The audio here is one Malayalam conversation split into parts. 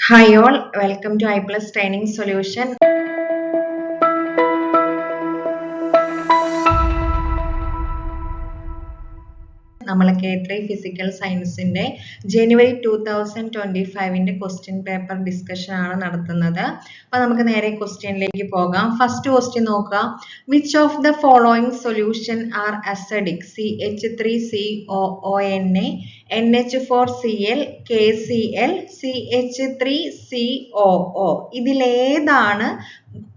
Hi all, welcome to iPlus Training Solution. നമ്മൾ K3 ഫിസിക്കൽ സയൻസിന്റെ ജനുവരി 2025 ക്വസ്റ്റ്യൻ പേപ്പർ ഡിസ്കഷൻ ആണ് നടത്തുന്നത്. അപ്പോൾ നമുക്ക് നേരെ ക്വസ്റ്റ്യനിലേക്ക് പോകാം. ഫസ്റ്റ് ക്വസ്റ്റ്യൻ നോക്കുക. Which of the following solution are acidic? CH3COONA, NH4Cl, KCl, CH3COO. ഇതിലേതാണ്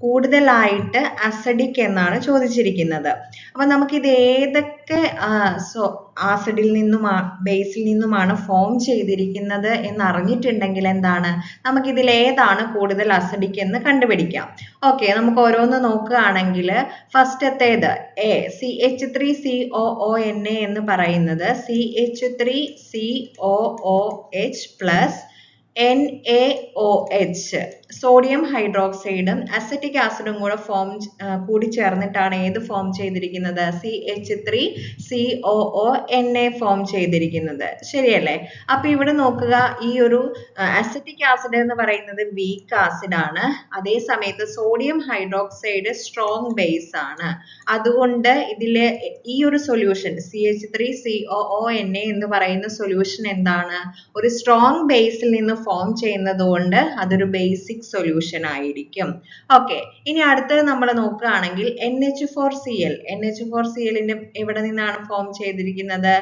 കൂടുതലായിട്ട് അസിഡിക് എന്നാണ് ചോദിച്ചിരിക്കുന്നത്. അപ്പൊ നമുക്ക് ഇത് ഏതൊക്കെ ആസിഡിൽ നിന്നും ബേസിൽ നിന്നുമാണ് ഫോം ചെയ്തിരിക്കുന്നത് എന്ന് അറിഞ്ഞിട്ടുണ്ടെങ്കിൽ എന്താണ് നമുക്ക് ഇതിൽ ഏതാണ് കൂടുതൽ അസിഡിക് എന്ന് കണ്ടുപിടിക്കാം. ഓക്കെ, നമുക്ക് ഓരോന്ന് നോക്കുകയാണെങ്കിൽ ഫസ്റ്റത്തേത് CH3COONA എന്ന് പറയുന്നത് CH3COOH പ്ലസ് NaOH സോഡിയം ഹൈഡ്രോക്സൈഡും അസറ്റിക് ആസിഡും കൂടി ചേർന്നിട്ടാണ് ഏത് ഫോം ചെയ്തിരിക്കുന്നത്? CH3COONA ഫോം ചെയ്തിരിക്കുന്നത്. ശരിയല്ലേ? അപ്പൊ ഇവിടെ നോക്കുക, ഈ ഒരു അസറ്റിക് ആസിഡ് എന്ന് പറയുന്നത് വീക്ക് ആസിഡ് ആണ്. അതേ സമയത്ത് സോഡിയം ഹൈഡ്രോക്സൈഡ് സ്ട്രോങ് ബേസ് ആണ്. അതുകൊണ്ട് ഇതിലെ ഈ ഒരു സൊല്യൂഷൻ CH3COONA എന്ന് പറയുന്ന സൊല്യൂഷൻ എന്താണ്? ഒരു സ്ട്രോങ് ബേസിൽ നിന്ന് ഫോം ചെയ്യുന്നത് കൊണ്ട് അതൊരു ബേസിക് സൊല്യൂഷൻ ആയിരിക്കും. ഓക്കെ, ഇനി അടുത്തത് നമ്മൾ നോക്കുകയാണെങ്കിൽ NH4Cl. NH4Cl എവിടെ നിന്നാണ് ഫോം ചെയ്തിരിക്കുന്നത്?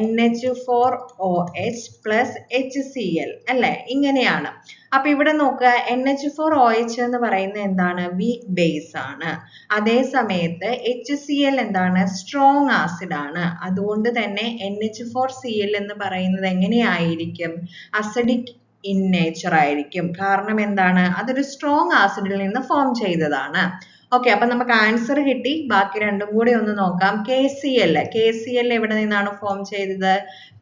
NH4OH പ്ലസ് HCl അല്ലെ? ഇങ്ങനെയാണ്. അപ്പൊ ഇവിടെ നോക്കുക, NH4OH എന്ന് പറയുന്നത് എന്താണ്? വീക്ക് ബേസ് ആണ്. അതേ സമയത്ത് HCl എന്താണ്? സ്ട്രോങ് ആസിഡ് ആണ്. അതുകൊണ്ട് തന്നെ NH4Cl എന്ന് പറയുന്നത് എങ്ങനെയായിരിക്കും? അസിഡിക് ഇൻ നേച്ചർ ആയിരിക്കും. കാരണം എന്താണ്? അതൊരു സ്ട്രോങ് ആസിഡിൽ നിന്ന് ഫോം ചെയ്തതാണ്. ഓക്കെ, അപ്പൊ നമുക്ക് ആൻസർ കിട്ടി. ബാക്കി രണ്ടും കൂടി ഒന്ന് നോക്കാം. KCl എവിടെ നിന്നാണ് ഫോം ചെയ്തത്?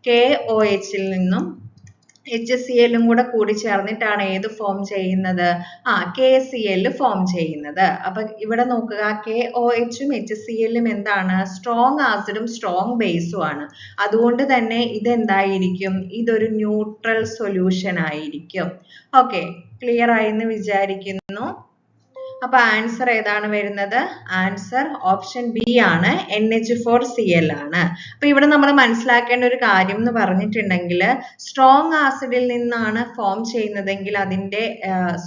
KOH ൽ നിന്നും HCl കൂടെ കൂടി ചേർന്നിട്ടാണ് ഏത് ഫോം ചെയ്യുന്നത്? KCl ഫോം ചെയ്യുന്നത്. അപ്പൊ ഇവിടെ നോക്കുക, KOH ഉം HCl ഉം എന്താണ്? സ്ട്രോങ് ആസിഡും സ്ട്രോങ് ബേസും ആണ്. അതുകൊണ്ട് തന്നെ ഇതെന്തായിരിക്കും? ഇതൊരു ന്യൂട്രൽ സൊല്യൂഷൻ ആയിരിക്കും. ഓക്കെ, ക്ലിയർ ആയെന്ന് വിചാരിക്കുന്നു. അപ്പൊ ആൻസർ ഏതാണ് വരുന്നത്? ആൻസർ ഓപ്ഷൻ ബി ആണ്, NH4Cl ആണ്. അപ്പൊ ഇവിടെ നമ്മൾ മനസ്സിലാക്കേണ്ട ഒരു കാര്യം എന്ന് പറഞ്ഞിട്ടുണ്ടെങ്കിൽ സ്ട്രോങ് ആസിഡിൽ നിന്നാണ് ഫോം ചെയ്യുന്നതെങ്കിൽ അതിന്റെ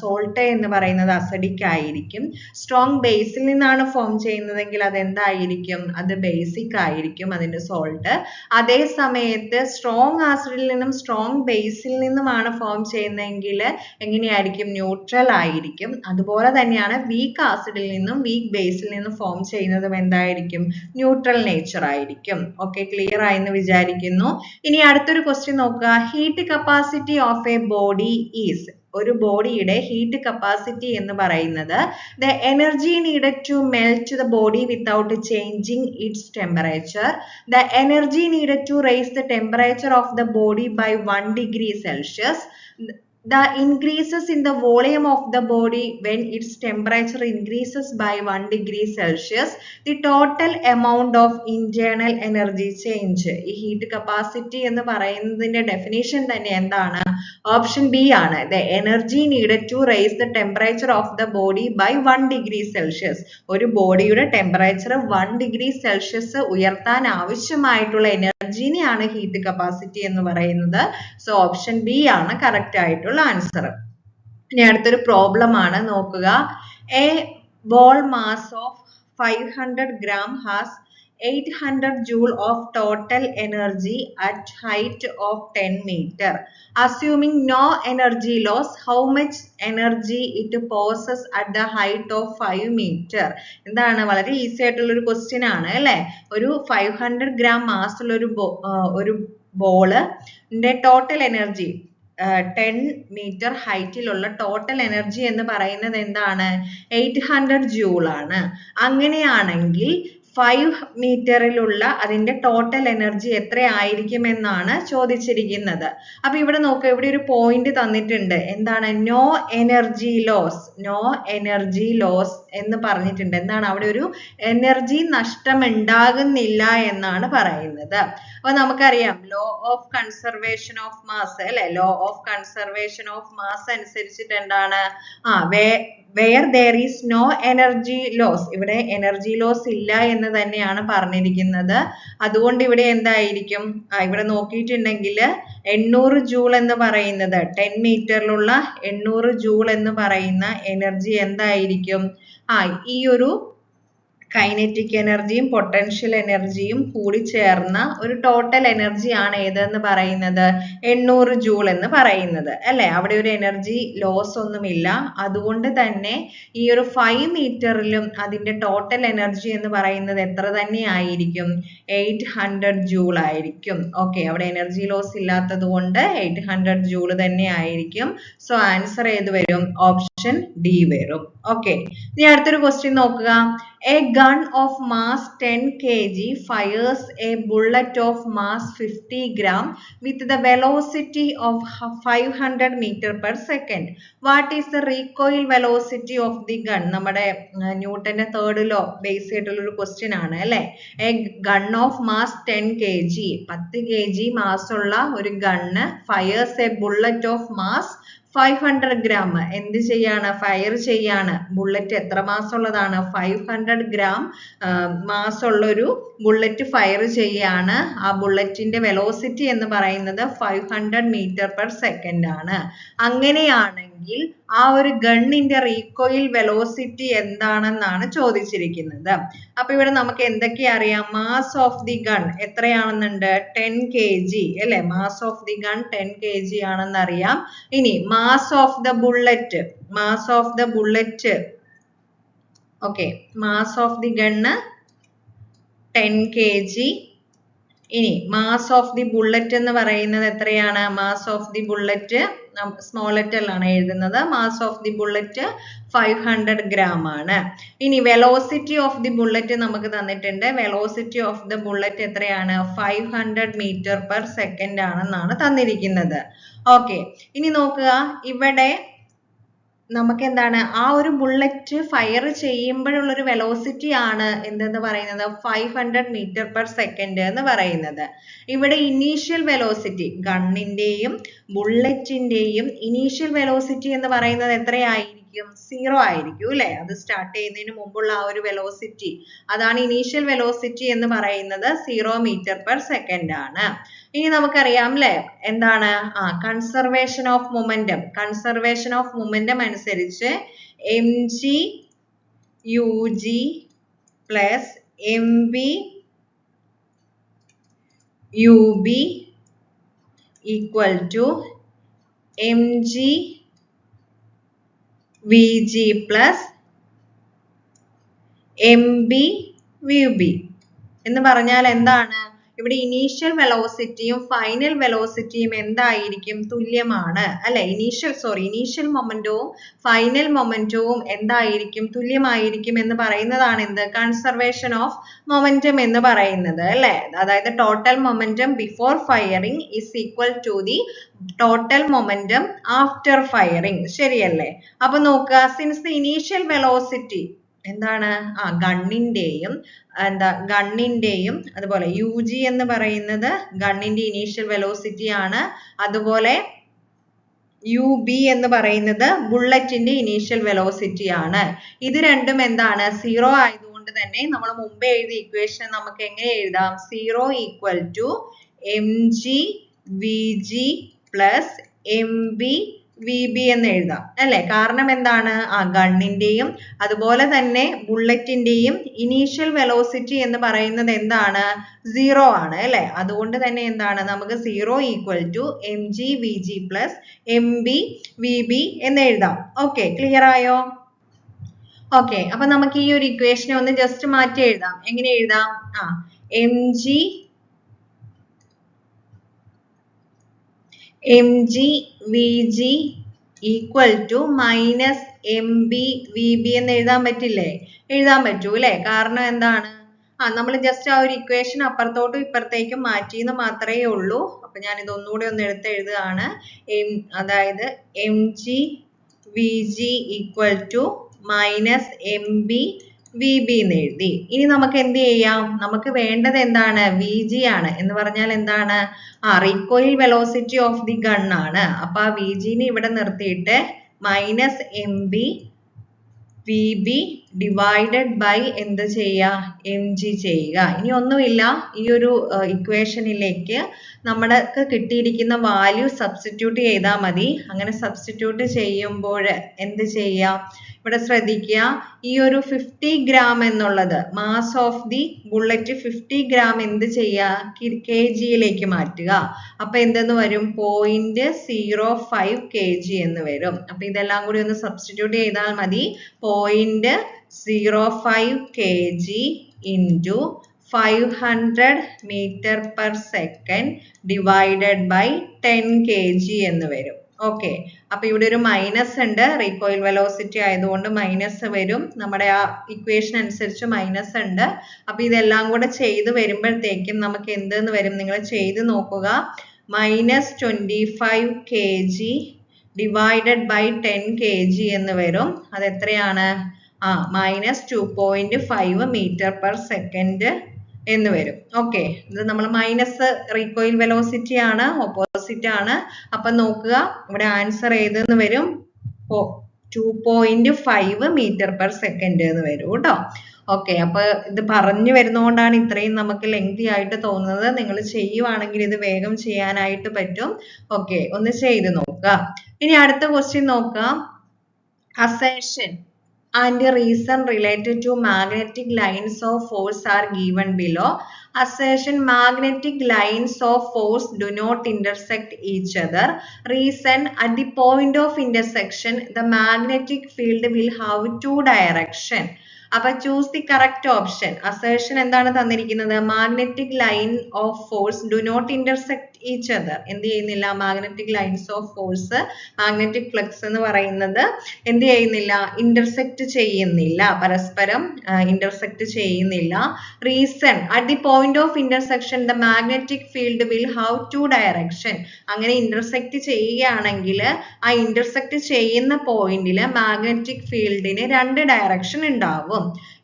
സോൾട്ട് എന്ന് പറയുന്നത് അസിഡിക് ആയിരിക്കും. സ്ട്രോങ് ബേസിൽ നിന്നാണ് ഫോം ചെയ്യുന്നതെങ്കിൽ അത് എന്തായിരിക്കും? അത് ബേസിക് ആയിരിക്കും അതിന്റെ സോൾട്ട്. അതേ സമയത്ത് സ്ട്രോങ് ആസിഡിൽ നിന്നും സ്ട്രോങ് ബേസിൽ നിന്നുമാണ് ഫോം ചെയ്യുന്നതെങ്കിൽ എങ്ങനെയായിരിക്കും? ന്യൂട്രൽ ആയിരിക്കും. അതുപോലെ തന്നെയാണ് വീക്ക് ആസിഡിൽ നിന്നും വീക്ക് ബേസിൽ നിന്നും ഫോം ചെയ്യുന്നതും എന്തായിരിക്കും? ന്യൂട്രൽ നേച്ചർ ആയിരിക്കും. ഓക്കെ, ക്ലിയർ ആയെന്ന് വിചാരിക്കുന്നു. ഇനി അടുത്തൊരു ക്വസ്റ്റ്യൻ നോക്കുക. Heat capacity of A body is. ഒരു ബോഡിയുടെ ഹീറ്റ് കപ്പാസിറ്റി എന്ന് പറയുന്നത് the energy needed to melt the body without changing its temperature, the energy needed to raise the temperature of the body by 1 degree Celsius, the increases in the volume of the body when its temperature increases by 1 degree Celsius, the total amount of internal energy change. ഈ ഹീറ്റ് കപ്പാസിറ്റി എന്ന് പറയുന്നതിന്റെ ഡെഫിനിഷൻ തന്നെ എന്താണ്? ഓപ്ഷൻ ബി ആണ്. The energy needed to raise the temperature of the body by 1 degree Celsius. ഒരു ബോഡിയുടെ ടെമ്പറേച്ചർ 1 degree Celsius ഉയർത്താൻ ആവശ്യമായിട്ടുള്ള എനർജിനെയാണ് ഹീറ്റ് കപ്പാസിറ്റി എന്ന് പറയുന്നത്. സോ ഓപ്ഷൻ ബി ആണ് കറക്റ്റ് ആയിട്ടുള്ള ആൻസർ. ഇനി അടുത്തൊരു പ്രോബ്ലം ആണ്, നോക്കുക. A ball mass of 500 gram has 800 joule of total energy at height of 10 meter. Assuming no energy loss, how much energy it possesses at the height of 5 meter? എന്താണ്? വളരെ ഈസി ആയിട്ടുള്ള ഒരു ക്വസ്റ്റ്യൻ ആണ് അല്ലേ? ഒരു 500 gram മാസ് ഉള്ള ഒരു ബോളിന്റെ ടോട്ടൽ എനർജി 10 മീറ്റർ ഹൈറ്റിലുള്ള ടോട്ടൽ എനർജി എന്ന് പറയുന്നത് എന്താണ്? 800 ജൂൾ ആണ്. അങ്ങനെയാണെങ്കിൽ 5 മീറ്ററിലുള്ള അതിന്റെ ടോട്ടൽ എനർജി എത്ര ആയിരിക്കുമെന്നാണ് ചോദിച്ചിരിക്കുന്നത്. അപ്പൊ ഇവിടെ നോക്കുക, ഇവിടെ ഒരു പോയിന്റ് തന്നിട്ടുണ്ട്. എന്താണ്? നോ എനർജി ലോസ് എന്ന് പറഞ്ഞിട്ടുണ്ട്. എന്താണ് അവിടെ ഒരു എനർജി നഷ്ടം ഉണ്ടാകുന്നില്ല എന്നാണ് പറയുന്നത്. അപ്പൊ നമുക്കറിയാം law of conservation of mass അല്ലെ, law of conservation of mass അനുസരിച്ചിട്ട് എന്താണ് where there is no energy loss, ഇവിടെ എനർജി ലോസ് ഇല്ല എന്ന് തന്നെയാണ് പറഞ്ഞിരിക്കുന്നത്. അതുകൊണ്ട് ഇവിടെ എന്തായിരിക്കും, ഇവിടെ നോക്കിയിട്ടുണ്ടെങ്കിൽ 800 ജൂൾ എന്ന് പറയുന്നത് 10 മീറ്ററിലുള്ള 800 ജൂൾ എന്ന് പറയുന്ന എനർജി എന്തായിരിക്കും, ഈ ഒരു കൈനറ്റിക് എനർജിയും പൊട്ടൻഷ്യൽ എനർജിയും കൂടി ചേർന്ന ഒരു ടോട്ടൽ എനർജി ആണ് ഏതെന്ന് പറയുന്നത് 800 ജൂൾ എന്ന് പറയുന്നത് അല്ലെ. അവിടെ ഒരു എനർജി ലോസ് ഒന്നുമില്ല. അതുകൊണ്ട് തന്നെ ഈ ഒരു 5 മീറ്ററിലും അതിന്റെ ടോട്ടൽ എനർജി എന്ന് പറയുന്നത് എത്ര തന്നെ ആയിരിക്കും, 800 ജൂൾ ആയിരിക്കും. ഓക്കെ, അവിടെ എനർജി ലോസ് ഇല്ലാത്തത് കൊണ്ട് 800 ജൂൾ തന്നെ ആയിരിക്കും. സോ ആൻസർ ഏത് വരും, ഓപ്ഷൻ ഡി വരും. ഓക്കെ, ഇനി അടുത്തൊരു ക്വസ്റ്റ്യൻ നോക്കുക. A gun of mass 10 kg fires a bullet of mass 50 gram with the velocity of 500 meter per second. What is the recoil velocity of the gun? നമ്മുടെ ന്യൂട്ടന്റെ തേർഡ് ലോ ബേസ് ചെയ്തിട്ടുള്ള ഒരു ക്വസ്റ്റ്യൻ ആണ് അല്ലെ. A gun of mass 10 kg 10 kg mass ഉള്ള ഒരു gun fires a bullet of mass 500 gram എന്ത് ചെയ്യാണ്, ഫയർ ചെയ്യാണ്. ബുള്ളറ്റ് എത്ര മാസ് ഉള്ളതാണ്, 500 gram മാസ് ഉള്ള ഒരു ബുള്ളറ്റ് ഫയർ ചെയ്യാണ്. ആ ബുള്ളറ്റിന്റെ വെലോസിറ്റി എന്ന് പറയുന്നത് 500 മീറ്റർ പെർ സെക്കൻഡ് ആണ്. അങ്ങനെയാണെങ്കിൽ ആ ഒരു ഗണ്ണിന്റെ റീകോയിൽ വെലോസിറ്റി എന്താണെന്നാണ് ചോദിച്ചിരിക്കുന്നത്. അപ്പൊ ഇവിടെ നമുക്ക് എന്തൊക്കെ അറിയാം, മാസ് ഓഫ് ദി ഗൺ എത്രയാണെന്നുണ്ട്, 10 kg അല്ലെ. Mass of the gun 10 kg ആണെന്ന് അറിയാം. ഇനി mass of the bullet, mass of the bullet okay, mass of the gun 10 kg. ഇനി മാസ് ഓഫ് ദി ബുള്ളറ്റ് എന്ന് പറയുന്നത് എത്രയാണ്, mass of the bullet small ലെറ്ററിലാണ് എഴുതുന്നത്. Mass of the bullet 500 gram ആണ്. ഇനി വെലോസിറ്റി ഓഫ് ദി ബുള്ളറ്റ് നമുക്ക് തന്നിട്ടുണ്ട്. വെലോസിറ്റി ഓഫ് ദി ബുള്ളറ്റ് എത്രയാണ്, 500 മീറ്റർ പെർ സെക്കൻഡ് ആണെന്നാണ് തന്നിരിക്കുന്നത്. ഓക്കെ, ഇനി നോക്കുക, ഇവിടെ നമുക്ക് എന്താണ് ആ ഒരു ബുള്ളറ്റ് ഫയർ ചെയ്യുമ്പോഴുള്ള ഒരു വെലോസിറ്റി ആണ് എന്തെന്ന് പറയുന്നത് 500 മീറ്റർ പെർ സെക്കൻഡ് എന്ന് പറയുന്നത്. ഇവിടെ ഇനീഷ്യൽ വെലോസിറ്റി ഗണ്ണിന്റെയും ബുള്ളറ്റിന്റെയും ഇനീഷ്യൽ വെലോസിറ്റി എന്ന് പറയുന്നത് എത്രയായിരിക്കും, 0 ആയിരിക്കും അല്ലെ. അത് സ്റ്റാർട്ട് ചെയ്യുന്നതിന് മുമ്പുള്ള ആ ഒരു വെലോസിറ്റി, അതാണ് ഇനീഷ്യൽ വെലോസിറ്റി എന്ന് പറയുന്നത് 0 മീറ്റർ പെർ സെക്കൻഡ് ആണ്. ഇനി നമുക്കറിയാം അല്ലെ എന്താണ് conservation of momentum. Conservation of momentum അനുസരിച്ച് mg ug plus mv ub equal to mg vg plus mb vb എന്ന് പറഞ്ഞാൽ എന്താണ്, ഇവിടെ ഇനീഷ്യൽ വെലോസിറ്റിയും ഫൈനൽ വെലോസിറ്റിയും എന്തായിരിക്കും, തുല്യമാണ് അല്ലെ. ഇനീഷ്യൽ മൊമെന്റവും ഫൈനൽ മൊമെന്റവും എന്തായിരിക്കും, തുല്യമായിരിക്കും എന്ന് പറയുന്നതാണ് എന്ത്, കൺസർവേഷൻ ഓഫ് മൊമെന്റം എന്ന് പറയുന്നത് അല്ലെ. അതായത് total momentum before firing is equal to the total momentum after firing, ശരിയല്ലേ. അപ്പൊ നോക്കുക, സിൻസ് ദി ഇനീഷ്യൽ വെലോസിറ്റി എന്താണ് ഗണ്ണിന്റെയും അതുപോലെ UG എന്ന് പറയുന്നത് ഗണ്ണിന്റെ ഇനീഷ്യൽ വെലോസിറ്റി ആണ്. അതുപോലെ UB എന്ന് പറയുന്നത് ബുള്ളറ്റിന്റെ ഇനീഷ്യൽ വെലോസിറ്റി ആണ്. ഇത് രണ്ടും എന്താണ് 0 ആയതുകൊണ്ട് തന്നെ നമ്മൾ മുമ്പേ എഴുതിയ ഇക്വേഷൻ നമുക്ക് എങ്ങനെ എഴുതാം, 0 equal to mg vg plus mb vb എന്ന് എഴുതാം അല്ലെ. കാരണം എന്താണ്, ഗണ്ണിന്റെയും അതുപോലെ തന്നെ ബുള്ളറ്റിന്റെയും ഇനീഷ്യൽ വെലോസിറ്റി എന്ന് പറയുന്നത് എന്താണ്, 0 ആണ് അല്ലെ. അതുകൊണ്ട് തന്നെ എന്താണ് നമുക്ക് 0 equal to mg vg plus mb vb എന്ന് എഴുതാം. ഓക്കെ, ക്ലിയർ ആയോ? ഓക്കെ, അപ്പൊ നമുക്ക് ഈ ഒരു ഇക്വേഷനെ ഒന്ന് ജസ്റ്റ് മാറ്റി എഴുതാം. എങ്ങനെ എഴുതാം, mg vg equal to minus mb vb എന്ന് എഴുതാൻ പറ്റില്ലേ, എഴുതാൻ പറ്റൂ അല്ലെ. കാരണം എന്താണ്, നമ്മൾ ജസ്റ്റ് ആ ഒരു ഇക്വേഷൻ അപ്പുറത്തോട്ടും ഇപ്പുറത്തേക്കും മാറ്റിയെന്ന് മാത്രമേ ഉള്ളൂ. അപ്പൊ ഞാൻ ഇത് ഒന്നുകൂടി ഒന്ന് എടുത്ത് എഴുതുകയാണ്. അതായത് mg vg equal to minus M B V B എന്ന് എഴുതി. ഇനി നമുക്ക് എന്ത് ചെയ്യാം? നമുക്ക് വേണ്ടത് എന്താണ്? വി ജി ആണ്. എന്ന് പറഞ്ഞാൽ എന്താണ്? Recoil velocity of the gun ആണ്. അപ്പൊ ആ വി ജിനെ ഇവിടെ നിർത്തിയിട്ട് minus M B V B divided by എന്ത് ചെയ്യുക? എം ജി ചെയ്യുക. ഇനി ഒന്നുമില്ല, ഈ ഒരു ഇക്വേഷനിലേക്ക് നമ്മൾക്ക് കിട്ടിയിരിക്കുന്ന വാല്യൂ സബ്സ്റ്റിറ്റ്യൂട്ട് ചെയ്താൽ മതി. അങ്ങനെ സബ്സ്റ്റിറ്റ്യൂട്ട് ചെയ്യുമ്പോൾ എന്ത് ചെയ്യാം? ഇവിടെ ശ്രദ്ധിക്കുക, ഈ ഒരു 50 ഗ്രാം എന്നുള്ളത് mass of the bullet 50 gram എന്ത് ചെയ്യുക? കെ ജിയിലേക്ക് മാറ്റുക. അപ്പൊ എന്തെന്ന് വരും? 0.05 kg എന്ന് വരും. അപ്പൊ ഇതെല്ലാം കൂടി ഒന്ന് സബ്സ്റ്റിറ്റ്യൂട്ട് ചെയ്താൽ മതി. 0.05 kg into 500 meter per second divided by 10 kg എന്ന് വരും. ഓക്കെ, അപ്പൊ ഇവിടെ ഒരു മൈനസ് ഉണ്ട്, റീകോയിൽ വെലോസിറ്റി ആയതുകൊണ്ട് മൈനസ് വരും. നമ്മുടെ ആ ഇക്വേഷൻ അനുസരിച്ച് മൈനസ് ഉണ്ട്. അപ്പൊ ഇതെല്ലാം കൂടെ ചെയ്ത് വരുമ്പോഴത്തേക്കും നമുക്ക് എന്തെന്ന് വരും? നിങ്ങൾ ചെയ്ത് നോക്കുക. -25 kg ഡിവൈഡഡ് ബൈ 10 kg എന്ന് വരും. അത് എത്രയാണ്? -2.5 meter per second എന്ന് വരും. ഓക്കെ, ഇത് നമ്മൾ മൈനസ് റീകോയിൽ വെലോസിറ്റി ആണ്, ഓപ്പോസിറ്റ് ആണ്. അപ്പൊ നോക്കുക, ഇവിടെ ആൻസർ ഏതെന്ന് വരും? 2.5 meter per second എന്ന് വരും കേട്ടോ. ഓക്കെ, അപ്പൊ ഇത് പറഞ്ഞു വരുന്നതുകൊണ്ടാണ് ഇത്രയും നമുക്ക് ലെങ്തി ആയിട്ട് തോന്നുന്നത്. നിങ്ങൾ ചെയ്യുവാണെങ്കിൽ ഇത് വേഗം ചെയ്യാനായിട്ട് പറ്റും. ഓക്കെ, ഒന്ന് ചെയ്ത് നോക്കുക. ഇനി അടുത്ത ക്വസ്റ്റ്യൻ നോക്കാം. Assertion and reason related to magnetic lines of force are given below. Assertion: magnetic lines of force do not intersect each other. Reason: at the point of intersection, the magnetic field will have two directions. അപ്പൊ choose the correct option. Assertion എന്താണ് തന്നിരിക്കുന്നത്? Magnetic line of force do not intersect each other. എന്ത് ചെയ്യുന്നില്ല? Magnetic lines of force, magnetic flux എന്ന് പറയുന്നത് എന്ത് ചെയ്യുന്നില്ല? ഇന്റർസെക്ട് ചെയ്യുന്നില്ല, പരസ്പരം ഇന്റർസെക്ട് ചെയ്യുന്നില്ല. Reason: at the point of intersection the magnetic field will have two direction. അങ്ങനെ ഇന്റർസെക്ട് ചെയ്യുകയാണെങ്കിൽ ആ ഇന്റർസെക്ട് ചെയ്യുന്ന പോയിന്റിൽ മാഗ്നറ്റിക് ഫീൽഡിന് രണ്ട് ഡയറക്ഷൻ ഉണ്ടാവും.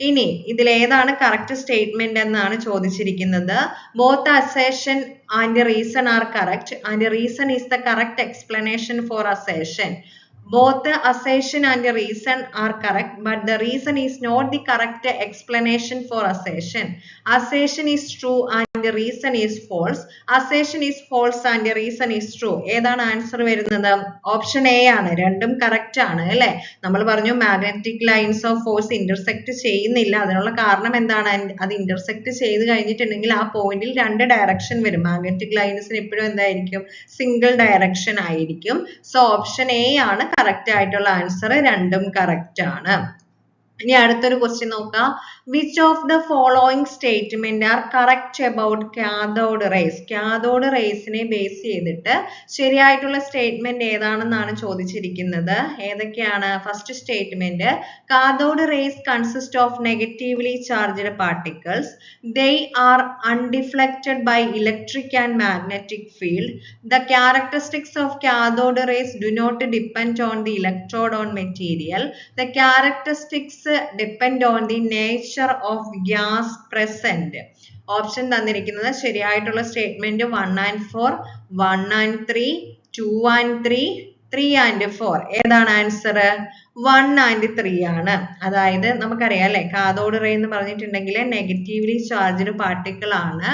ഇനി ഇതിൽ ഏതാണ് കറക്റ്റ് സ്റ്റേറ്റ്മെന്റ് എന്നാണ് ചോദിച്ചിരിക്കുന്നത്. Both assertion and reason are correct and reason is the correct explanation for assertion. Both assertion and reason are correct, but the reason is not the correct explanation for assertion. Assertion is true and reason is false. Assertion is false and reason is true. ഏതാണ് ആൻസർ വരുന്നത്? ഓപ്ഷൻ എ ആണ്. രണ്ടും കറക്റ്റ് ആണ് അല്ലെ? നമ്മൾ പറഞ്ഞു magnetic lines of force intersect ചെയ്യുന്നില്ല. അതിനുള്ള കാരണം എന്താണ്? അത് ഇന്റർസെക്ട് ചെയ്ത് കഴിഞ്ഞിട്ടുണ്ടെങ്കിൽ ആ പോയിന്റിൽ രണ്ട് ഡയറക്ഷൻ വരും. മാഗ്നറ്റിക് ലൈൻസിന് എപ്പോഴും എന്തായിരിക്കും? സിംഗിൾ ഡയറക്ഷൻ ആയിരിക്കും. സോ ഓപ്ഷൻ എ ആണ് കറക്റ്റ് ആയിട്ടുള്ള ആൻസർ. രണ്ടും കറക്റ്റ് ആണ്. ഇനി അടുത്തൊരു ക്വസ്റ്റ്യൻ നോക്കാം. Which of the following statement are correct about cathode rays? Cathode റേസിനെ ബേസ് ചെയ്തിട്ട് ശരിയായിട്ടുള്ള സ്റ്റേറ്റ്മെന്റ് ഏതാണെന്നാണ് ചോദിച്ചിരിക്കുന്നത്. ഏതൊക്കെയാണ്? First statement: cathode rays consist of negatively charged particles. They are undeflected by electric and magnetic field. The characteristics of cathode rays do not depend on the electrode on material. The characteristics depend on the nature of gas present. Option തന്നിരിക്കുന്നത് ശരിയായിട്ടുള്ള statement 1 and 4, 1 and 3, 2 and 3, 3 and 4. ഏതാണ് ആൻസർ? 1 and 3 ആണ്. അതായത് നമുക്കറിയാം അല്ലെ, കാഥോഡ് റേ എന്ന് പറഞ്ഞിട്ടുണ്ടെങ്കിൽ നെഗറ്റീവ്ലി ചാർജ്ഡ് പാർട്ടിക്കിൾ ആണ്.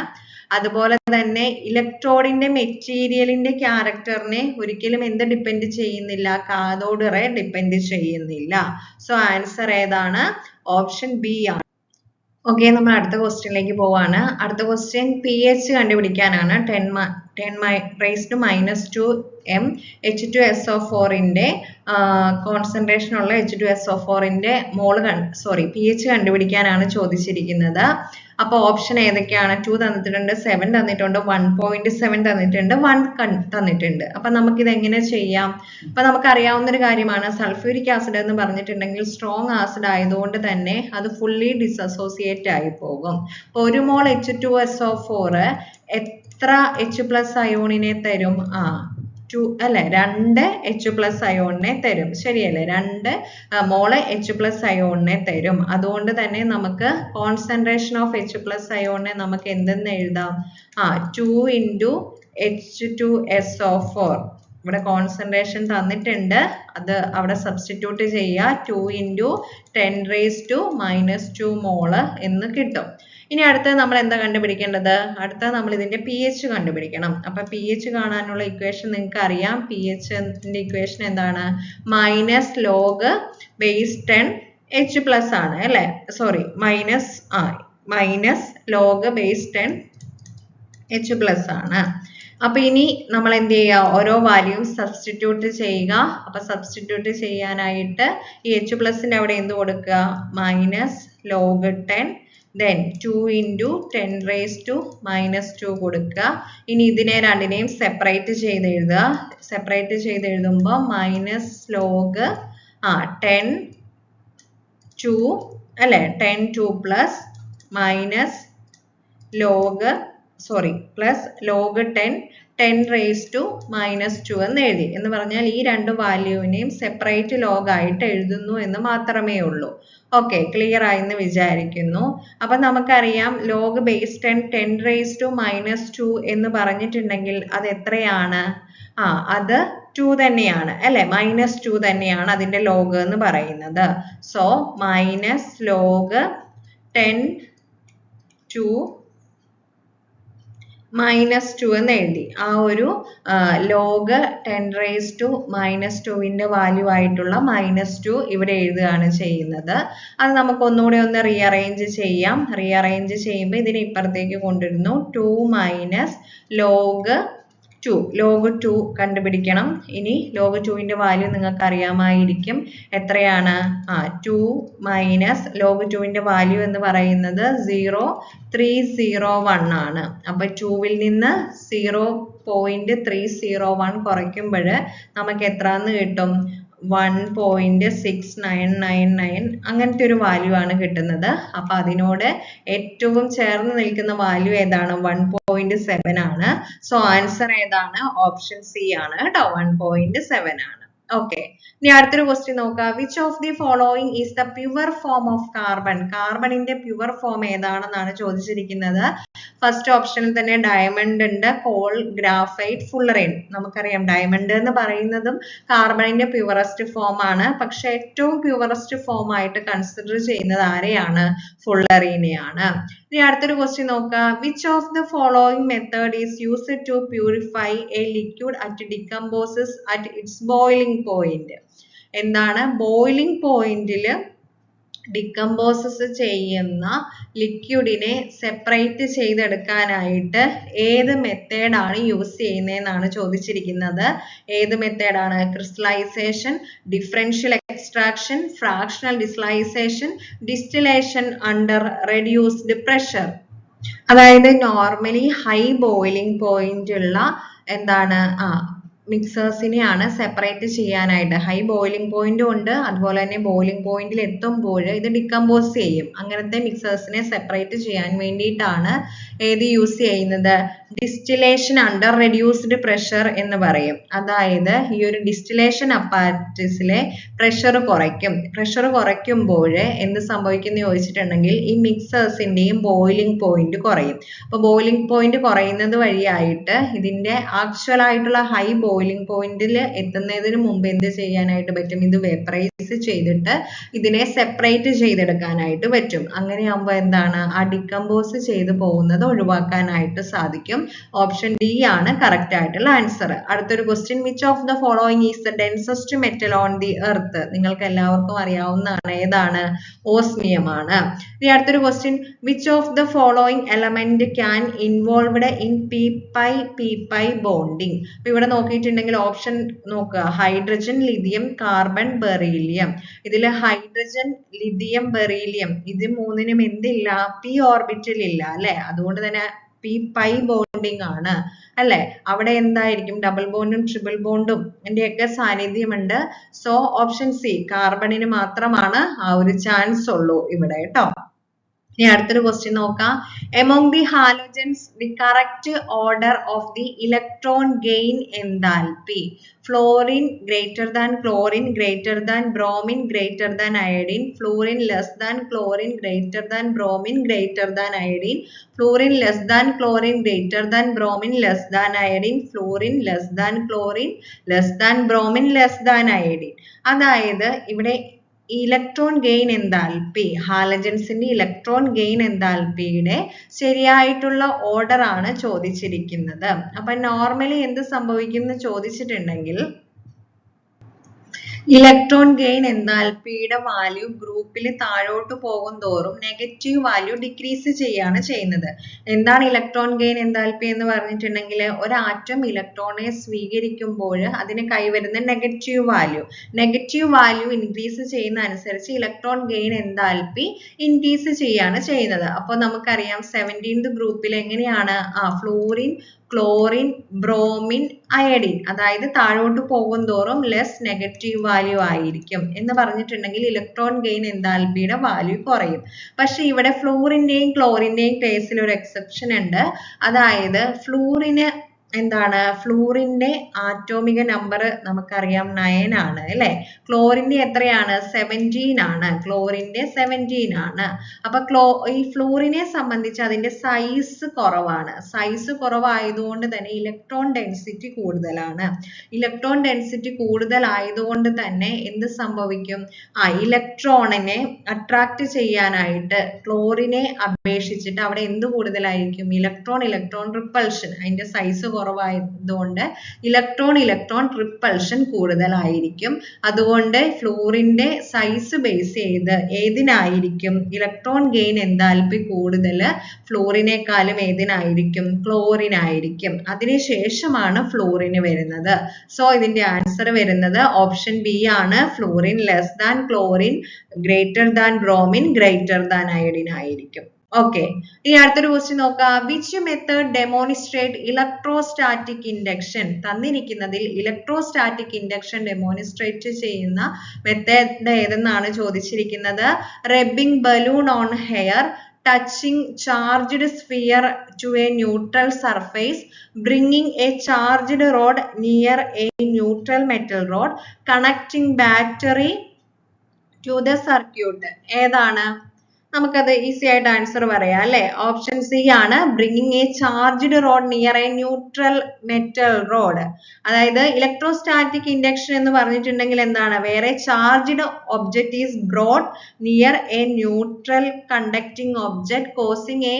അതുപോലെ തന്നെ ഇലക്ട്രോഡിന്റെ മെറ്റീരിയലിന്റെ ക്യാരക്ടറിനെ ഒരിക്കലും എന്ത് ഡിപ്പെൻഡ് ചെയ്യുന്നില്ല? കാഥോഡ് റേ ഡിപ്പെൻഡ് ചെയ്യുന്നില്ല. സോ ആൻസർ ഏതാണ്? ഓപ്ഷൻ ബി ആണ്. ഓക്കെ, നമ്മൾ അടുത്ത ക്വസ്റ്റ്യനിലേക്ക് പോവാണ്. അടുത്ത ക്വസ്റ്റ്യൻ pH കണ്ടുപിടിക്കാനാണ്. 10⁻⁻2 m H2SO4ന്റെ കോൺസെൻട്രേഷൻ ഉള്ള H2SO4ന്റെ pH കണ്ടുപിടിക്കാനാണ് ചോദിച്ചിരിക്കുന്നത്. അപ്പൊ ഓപ്ഷൻ ഏതൊക്കെയാണ്? 2 തന്നിട്ടുണ്ട്, 7 തന്നിട്ടുണ്ട്, 1.7 തന്നിട്ടുണ്ട്, 1 തന്നിട്ടുണ്ട്. അപ്പൊ നമുക്കിത് എങ്ങനെ ചെയ്യാം? അപ്പൊ നമുക്കറിയാവുന്ന ഒരു കാര്യമാണ്, സൾഫ്യൂരിക് ആസിഡ് എന്ന് പറഞ്ഞിട്ടുണ്ടെങ്കിൽ സ്ട്രോങ് ആസിഡ് ആയതുകൊണ്ട് തന്നെ അത് ഫുള്ളി ഡിസസോസിയേറ്റ് ആയി പോകും. അപ്പൊ 1 മോൾ H2SO4 എത്ര H+ അയോണിനെ തരും? 2 അല്ലെ 2 H പ്ലസ് അയോണിനെ തരും. ശരിയല്ലേ? 2 മോള് H പ്ലസ് അയോണിനെ തരും. അതുകൊണ്ട് തന്നെ നമുക്ക് കോൺസെൻട്രേഷൻ ഓഫ് H പ്ലസ് അയോണിനെ നമുക്ക് എന്തെന്ന് എഴുതാം? 2 into H2SO4. ഇവിടെ കോൺസെൻട്രേഷൻ തന്നിട്ടുണ്ട്, അത് അവിടെ സബ്സ്റ്റിറ്റ്യൂട്ട് ചെയ്യുക. 2 into 10⁻⁻² മോള് എന്ന് കിട്ടും. ഇനി അടുത്ത നമ്മൾ എന്താ കണ്ടുപിടിക്കേണ്ടത്? അടുത്ത നമ്മൾ ഇതിന്റെ pH കണ്ടുപിടിക്കണം. അപ്പൊ pH കാണാനുള്ള ഇക്വേഷൻ നിങ്ങൾക്ക് അറിയാം. pH ന്റെ ഇക്വേഷൻ എന്താണ്? -log base 10 H പ്ലസ് ആണ് അല്ലെ? Sorry, -log base 10 H plus ആണ്. അപ്പൊ ഇനി നമ്മൾ എന്ത് ചെയ്യുക? ഓരോ വാല്യൂ സബ്സ്റ്റിറ്റ്യൂട്ട് ചെയ്യുക. അപ്പൊ സബ്സ്റ്റിറ്റ്യൂട്ട് ചെയ്യാനായിട്ട് ഈ H പ്ലസിന്റെ അവിടെ എന്ത് കൊടുക്കുക? -log 10 then 2 into 10⁻⁻² കൊടുക്കുക. ഇനി ഇതിനെ രണ്ടിനെയും സെപ്പറേറ്റ് ചെയ്ത് എഴുതുക. സെപ്പറേറ്റ് ചെയ്ത് എഴുതുമ്പോൾ -log 10 2 അല്ലെ 10 2 പ്ലസ് log 10 10⁻⁻² എന്ന് എഴുതി. എന്ന് പറഞ്ഞാൽ ഈ രണ്ട് വാല്യൂവിനെയും സെപ്പറേറ്റ് ലോഗ് ആയിട്ട് എഴുതുന്നു എന്ന് മാത്രമേ ഉള്ളൂ. ഓക്കെ, ക്ലിയർ ആയെന്ന് വിചാരിക്കുന്നു. അപ്പൊ നമുക്കറിയാം ലോഗ് ബേസ് 10 10⁻⁻² എന്ന് പറഞ്ഞിട്ടുണ്ടെങ്കിൽ അത് എത്രയാണ്? അത് 2 തന്നെയാണ് അല്ലെ? -2 തന്നെയാണ് അതിന്റെ ലോഗ് എന്ന് പറയുന്നത്. സോ -log 10 2 -2 എന്ന് എഴുതി. ആ ഒരു log 10⁻⁻²ന്റെ വാല്യൂ ആയിട്ടുള്ള -2 ഇവിടെ എഴുതുകയാണ് ചെയ്യുന്നത്. അത് നമുക്ക് ഒന്നുകൂടെ ഒന്ന് റീഅറേഞ്ച് ചെയ്യാം. റീഅറേഞ്ച് ചെയ്യുമ്പോൾ ഇതിനെ ഇപ്പുറത്തേക്ക് കൊണ്ടുവരുന്നു. 2 - log 2 log 2 കണ്ടുപിടിക്കണം. ഇനി log 2ന്റെ വാല്യൂ നിങ്ങൾക്ക് അറിയാമായിരിക്കും. എത്രയാണ്? 2 - log 2ന്റെ വാല്യൂ എന്ന് പറയുന്നത് 0.301 ആണ്. അപ്പൊ 2ൽ നിന്ന് 0.301 കുറയ്ക്കുമ്പോൾ നമുക്ക് എത്രന്ന് കിട്ടും? 1.6999 അങ്ങനത്തെ ഒരു വാല്യൂ ആണ് കിട്ടുന്നത്. അപ്പൊ അതിനോട് ഏറ്റവും ചേർന്ന് നിൽക്കുന്ന വാല്യൂ ഏതാണ്? 1.7 ആണ്. സോ ആൻസർ ഏതാണ്? ഓപ്ഷൻ സി ആണ് കേട്ടോ, 1.7 ആണ്. ഓക്കെ, ഇനി അടുത്തൊരു ക്വസ്റ്റ്യൻ നോക്കാം. Which of the following is the pure form of carbon? കാർബണിന്റെ പ്യുവർ ഫോം ഏതാണെന്നാണ് ചോദിച്ചിരിക്കുന്നത്. ഫസ്റ്റ് ഓപ്ഷനിൽ തന്നെ ഡയമണ്ട് ഉണ്ട്, കോൾ, ഗ്രാഫൈറ്റ്, ഫുള്ളറിൻ. നമുക്കറിയാം ഡയമണ്ട് എന്ന് പറയുന്നതും കാർബണിന്റെ പ്യുവറസ്റ്റ് ഫോം ആണ്. പക്ഷെ ഏറ്റവും പ്യുവറസ്റ്റ് ഫോം ആയിട്ട് കൺസിഡർ ചെയ്യുന്നത് ആരെയാണ്? ഫുള്ളറിനെയാണ്. ഇനി അടുത്തൊരു ക്വസ്റ്റ്യൻ നോക്കാം. Which of the following method is used to purify a liquid at decomposes at its boiling point? എന്താണ്? ബോയിലിംഗ് പോയിന്റിൽ ഡികമ്പോസസ് ചെയ്യുന്ന ലിക്വിഡിനെ സെപ്പറേറ്റ് ചെയ്തെടുക്കാനായിട്ട് ഏത് മെത്തേഡാണ് യൂസ് ചെയ്യുന്നതെന്നാണ് ചോദിച്ചിരിക്കുന്നത്. ഏത് മെത്തേഡാണ്? Crystallisation, differential extraction, fractional distillation, distillation under reduced pressure. അതായത് നോർമലി ഹൈ ബോയിലിംഗ് പോയിന്റ് ഉള്ള എന്താണ് മിക്സേഴ്സിനെയാണ് സെപ്പറേറ്റ് ചെയ്യാനായിട്ട്. ഹൈ ബോയിലിംഗ് പോയിന്റും ഉണ്ട്, അതുപോലെ തന്നെ ബോയിലിംഗ് പോയിന്റിൽ എത്തുമ്പോൾ ഇത് ഡികമ്പോസ് ചെയ്യും. അങ്ങനത്തെ മിക്സേഴ്സിനെ സെപ്പറേറ്റ് ചെയ്യാൻ വേണ്ടിയിട്ടാണ് ഏത് യൂസ് ചെയ്യുന്നത്? ഡിസ്റ്റിലേഷൻ അണ്ടർ റെഡ്യൂസ്ഡ് പ്രഷർ എന്ന് പറയും. അതായത് ഈ ഒരു ഡിസ്റ്റിലേഷൻ അപ്പാരറ്റസിലെ പ്രഷർ കുറയ്ക്കും. പ്രഷർ കുറയ്ക്കുമ്പോൾ എന്ത് സംഭവിക്കുന്നു ചോദിച്ചിട്ടുണ്ടെങ്കിൽ ഈ മിക്സേഴ്സിന്റെയും ബോയിലിംഗ് പോയിന്റ് കുറയും. അപ്പൊ ബോയിലിംഗ് പോയിന്റ് കുറയുന്നത് വഴിയായിട്ട് ഇതിന്റെ ആക്ച്വൽ ആയിട്ടുള്ള ഹൈ ബോയിലിംഗ് പോയിന്റിൽ എത്തുന്നതിന് മുമ്പ് എന്ത് ചെയ്യാനായിട്ട് പറ്റും? ഇത് വേപ്പറൈസ് ചെയ്തിട്ട് ഇതിനെ സെപ്പറേറ്റ് ചെയ്തെടുക്കാനായിട്ട് പറ്റും. അങ്ങനെയാകുമ്പോൾ എന്താണ്? ആ ഡികമ്പോസ് ചെയ്ത് പോകുന്നത് ഒഴിവാക്കാനായിട്ട് സാധിക്കും. ഓപ്ഷൻ ഡി ആണ് കറക്റ്റ് ആയിട്ടുള്ള ആൻസർ. അടുത്തൊരു question. Which of the following is the densest metal on the earth? നിങ്ങൾക്ക് എല്ലാവർക്കും അറിയാവുന്നതാണ്. ഏതാണ്? ഓസ്മിയം ആണ്. ഇനി അടുത്തൊരു question. Which of the following element can involved in p-pi bonding? അപ്പൊ ഇവിടെ നോക്കിയിട്ടുണ്ടെങ്കിൽ ഓപ്ഷൻ നോക്കുക. Hydrogen, lithium, carbon, beryllium. ഇതില് ഹൈഡ്രജൻ, ലിഥിയം, ബെറീലിയം ഇത് മൂന്നിനും എന്തില്ല? പി ഓർബിറ്റൽ ഇല്ല അല്ലെ? അതുകൊണ്ട് തന്നെ p-pi ബോണ്ടിങ് ആണ് അല്ലെ? അവിടെ എന്തായിരിക്കും? ഡബിൾ ബോണ്ടും ട്രിപ്പിൾ ബോണ്ടും ഇതിന്റെയൊക്കെ സാന്നിധ്യമുണ്ട്. സോ ഓപ്ഷൻ സി, കാർബണിന് മാത്രമാണ് ആ ഒരു ചാൻസ് ഉള്ളൂ ഇവിടെ കേട്ടോ. ഇനി അടുത്തൊരു ക്വസ്റ്റ്യൻ നോക്കാം. among the halogens the correct order of the electron gain enthalpy. fluorine greater than chlorine greater than bromine greater than iodine. fluorine less than chlorine greater than bromine greater than iodine. fluorine less than chlorine greater than bromine less than iodine. fluorine less than chlorine less than bromine less than iodine. അതായത് ഇവിടെ ഇലക്ട്രോൺ ഗെയിൻ എൻതാൽപ്പി, ഹാലജൻസിന്റെ ഇലക്ട്രോൺ ഗെയിൻ എൻതാൽപ്പിയുടെ ശരിയായിട്ടുള്ള ഓർഡർ ആണ് ചോദിച്ചിരിക്കുന്നത്. അപ്പൊ നോർമലി എന്ത് സംഭവിക്കുന്നു ചോദിച്ചിട്ടുണ്ടെങ്കിൽ ഇലക്ട്രോൺ ഗെയിൻ എൻതാൽപ്പിയുടെ വാല്യൂ ഗ്രൂപ്പിൽ താഴോട്ട് പോകും തോറും നെഗറ്റീവ് വാല്യൂ ഡിക്രീസ് ചെയ്യാണ് ചെയ്യുന്നത്. എന്താണ് ഇലക്ട്രോൺ ഗെയിൻ എൻതാൽപ്പി എന്ന് പറഞ്ഞിട്ടുണ്ടെങ്കിൽ ഒരു ആറ്റം ഇലക്ട്രോണെ സ്വീകരിക്കുമ്പോൾ അതിന് കൈവരുന്ന നെഗറ്റീവ് വാല്യൂ ഇൻക്രീസ് ചെയ്യുന്ന അനുസരിച്ച് ഇലക്ട്രോൺ ഗെയിൻ എൻതാൽപ്പി ഇൻക്രീസ് ചെയ്യാണ് ചെയ്യുന്നത്. അപ്പോൾ നമുക്കറിയാം 17th ഗ്രൂപ്പിൽ എങ്ങനെയാണ് ഫ്ലൂറിൻ, ക്ലോറിൻ, ബ്രോമിൻ, അയഡിൻ, അതായത് താഴോട്ട് പോകും തോറും ലെസ് നെഗറ്റീവ് വാല്യൂ ആയിരിക്കും എന്ന് പറഞ്ഞിട്ടുണ്ടെങ്കിൽ ഇലക്ട്രോൺ ഗെയിൻ എൻതാൽപ്പിയുടെ വാല്യൂ കുറയും. പക്ഷെ ഇവിടെ ഫ്ലൂറിന്റെയും ക്ലോറിന്റെയും കേസിൽ ഒരു എക്സെപ്ഷൻ ഉണ്ട്. അതായത് ഫ്ലൂറിന് എന്താണ്, ഫ്ലൂറിന്റെ ആറ്റോമിക നമ്പർ നമുക്കറിയാം 9 ആണ് അല്ലെ. ക്ലോറിന്റെ എത്രയാണ്, 17 ആണ്. ക്ലോറിന്റെ 17 ആണ്. അപ്പൊ ഈ ഫ്ലൂറിനെ സംബന്ധിച്ച് അതിന്റെ സൈസ് കുറവാണ്. സൈസ് കുറവായതുകൊണ്ട് തന്നെ ഇലക്ട്രോൺ ഡെൻസിറ്റി കൂടുതലാണ്. ഇലക്ട്രോൺ ഡെൻസിറ്റി കൂടുതലായതുകൊണ്ട് തന്നെ എന്ത് സംഭവിക്കും, ഇലക്ട്രോണിനെ അട്രാക്ട് ചെയ്യാനായിട്ട് ക്ലോറിനെ അപേക്ഷിച്ചിട്ട് അവിടെ എന്ത് കൂടുതലായിരിക്കും, ഇലക്ട്രോൺ റിപ്പൾഷൻ, അതിന്റെ സൈസ് കുറവായതുകൊണ്ട് ഇലക്ട്രോൺ റിപ്പൾഷൻ കൂടുതലായിരിക്കും. അതുകൊണ്ട് ഫ്ലൂറിന്റെ സൈസ് ബേസ് ചെയ്ത് ഏതിനായിരിക്കും ഇലക്ട്രോൺ ഗെയിൻ എൻതാൽപ്പി കൂടുതൽ, ഫ്ലൂറിനേക്കാളും ഏതിനായിരിക്കും, ക്ലോറിനായിരിക്കും. അതിനുശേഷമാണ് ഫ്ലൂറിന് വരുന്നത്. സോ ഇതിന്റെ ആൻസർ വരുന്നത് ഓപ്ഷൻ ബി ആണ്. Fluorine less than chlorine greater than bromine greater than iodine ആയിരിക്കും. ഓക്കെ, ഇനി അടുത്തൊരു ക്വസ്റ്റ്യൻ നോക്കാം. Which method demonstrate electrostatic induction? തന്നിരിക്കുന്നതിൽ ഇലക്ട്രോസ്റ്റാറ്റിക് ഇൻഡക്ഷൻ ഡെമോൺസ്ട്രേറ്റ് ചെയ്യുന്ന മെത്തേഡ് ഏതെന്നാണ് ചോദിച്ചിരിക്കുന്നത്. Rubbing balloon on hair, touching charged sphere to a neutral surface, bringing a charged rod near a neutral metal rod, connecting battery to the circuit. ഏതാണ്? നമുക്കത് ഈസി ആയിട്ട് ആൻസർ പറയാം അല്ലെ. ഓപ്ഷൻ സി ആണ്, bringing a charged rod near a neutral metal rod. അതായത് ഇലക്ട്രോസ്റ്റാറ്റിക് ഇൻഡക്ഷൻ എന്ന് പറഞ്ഞിട്ടുണ്ടെങ്കിൽ എന്താണ്, വേറെ charged object is brought near a neutral conducting object causing a